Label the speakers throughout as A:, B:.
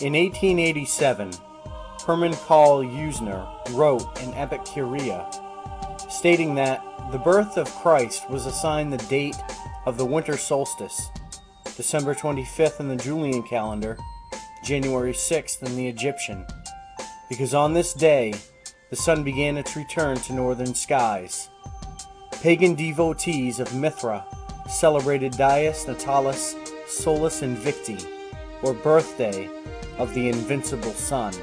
A: In 1887, Hermann Karl Usner wrote an epic Kyria, stating that the birth of Christ was assigned the date of the winter solstice, December 25th in the Julian calendar, January 6th in the Egyptian, because on this day the sun began its return to northern skies. Pagan devotees of Mithra celebrated Dies Natalis Solis Invicti, or birthday of the invincible sun.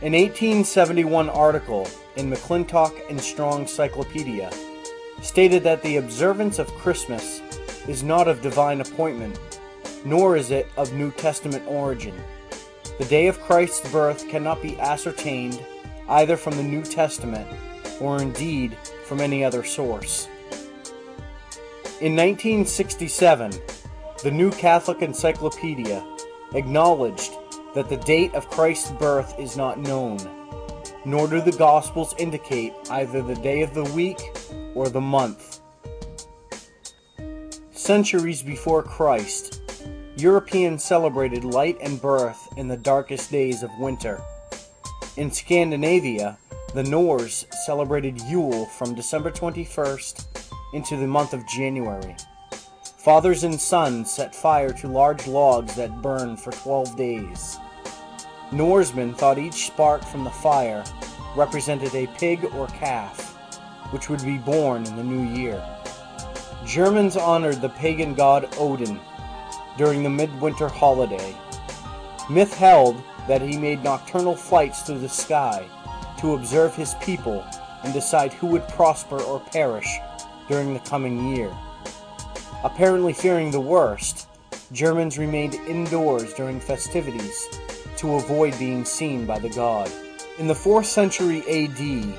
A: An 1871 article in McClintock and Strong's Cyclopedia stated that the observance of Christmas is not of divine appointment, nor is it of New Testament origin. The day of Christ's birth cannot be ascertained either from the New Testament or indeed from any other source. In 1967, the New Catholic Encyclopedia acknowledged that the date of Christ's birth is not known, nor do the Gospels indicate either the day of the week or the month. Centuries before Christ, Europeans celebrated light and birth in the darkest days of winter. In Scandinavia, the Norse celebrated Yule from December 21st into the month of January. Fathers and sons set fire to large logs that burned for 12 days. Norsemen thought each spark from the fire represented a pig or calf, which would be born in the new year. Germans honored the pagan god Odin during the midwinter holiday. Myth held that he made nocturnal flights through the sky to observe his people and decide who would prosper or perish during the coming year. Apparently fearing the worst, Germans remained indoors during festivities to avoid being seen by the god. In the 4th century AD,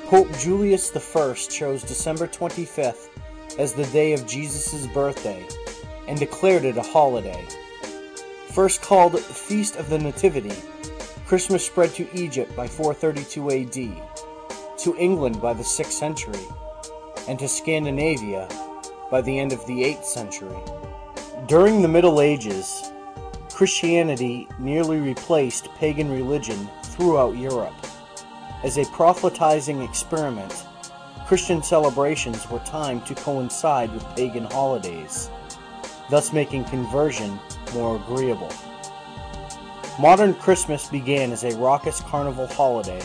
A: Pope Julius I chose December 25th as the day of Jesus' birthday and declared it a holiday. First called Feast of the Nativity, Christmas spread to Egypt by 432 AD, to England by the 6th century, and to Scandinavia by the end of the 8th century. During the Middle Ages, Christianity nearly replaced pagan religion throughout Europe. As a proselytizing experiment, Christian celebrations were timed to coincide with pagan holidays, thus making conversion more agreeable. Modern Christmas began as a raucous carnival holiday,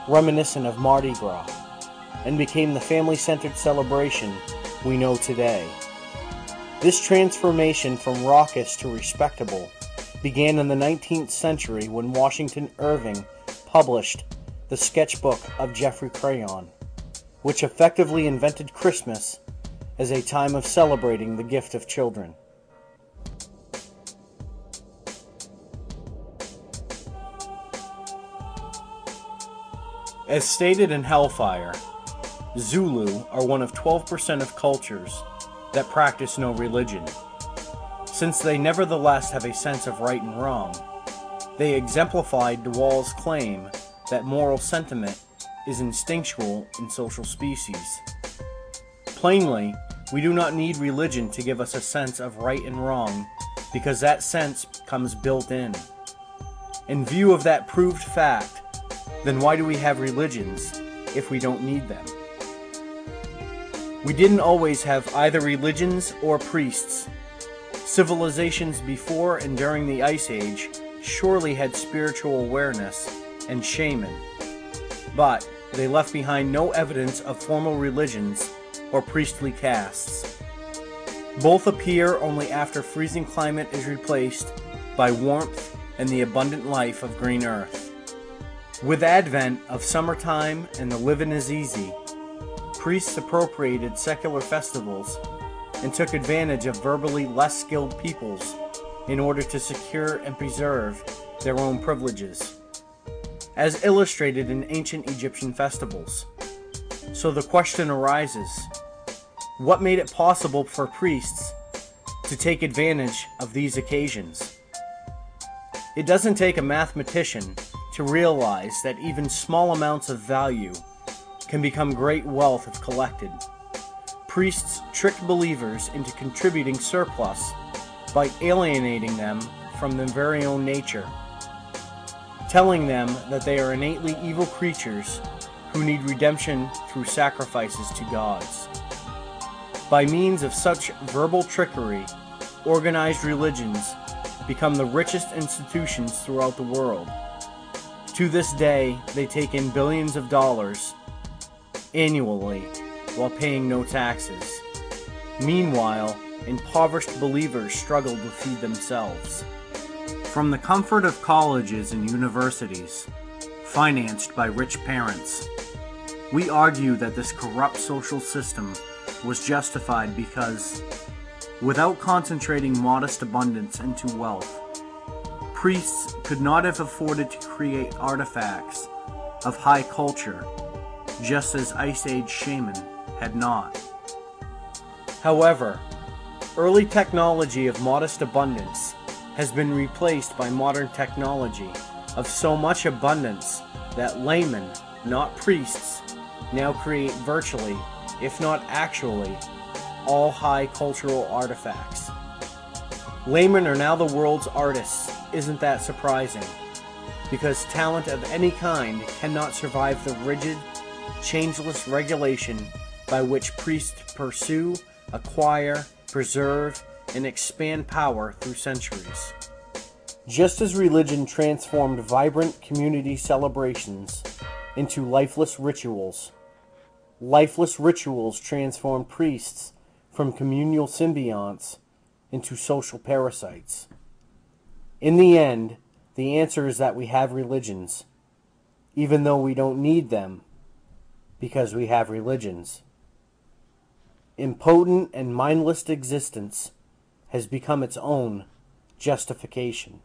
A: reminiscent of Mardi Gras, and became the family-centered celebration we know today. This transformation from raucous to respectable began in the 19th century when Washington Irving published the Sketchbook of Geoffrey Crayon, which effectively invented Christmas as a time of celebrating the gift of children. As stated in Hellfire, Zulu are one of 12% of cultures that practice no religion. Since they nevertheless have a sense of right and wrong, they exemplified de Waal's claim that moral sentiment is instinctual in social species. Plainly, we do not need religion to give us a sense of right and wrong, because that sense comes built in. In view of that proved fact, then why do we have religions if we don't need them? We didn't always have either religions or priests. Civilizations before and during the Ice Age surely had spiritual awareness and shaman, but they left behind no evidence of formal religions or priestly castes. Both appear only after freezing climate is replaced by warmth and the abundant life of green earth. With advent of summertime and the living is easy, priests appropriated secular festivals and took advantage of verbally less skilled peoples in order to secure and preserve their own privileges, as illustrated in ancient Egyptian festivals. So the question arises, what made it possible for priests to take advantage of these occasions? It doesn't take a mathematician to realize that even small amounts of value can become great wealth if collected. Priests tricked believers into contributing surplus by alienating them from their very own nature, telling them that they are innately evil creatures who need redemption through sacrifices to gods. By means of such verbal trickery, organized religions become the richest institutions throughout the world. To this day, they take in billions of dollars annually while paying no taxes. Meanwhile, impoverished believers struggle to feed themselves. From the comfort of colleges and universities, financed by rich parents, we argue that this corrupt social system was justified because, without concentrating modest abundance into wealth, priests could not have afforded to create artifacts of high culture, just as Ice Age shaman had not. However, early technology of modest abundance has been replaced by modern technology of so much abundance that laymen, not priests, now create virtually, if not actually, all high cultural artifacts. Laymen are now the world's artists. Isn't that surprising? Because talent of any kind cannot survive the rigid, changeless regulation by which priests pursue, acquire, preserve, and expand power through centuries. Just as religion transformed vibrant community celebrations into lifeless rituals transformed priests from communal symbionts into social parasites. In the end, the answer is that we have religions, even though we don't need them, because we have religions. Impotent and mindless existence has become its own justification.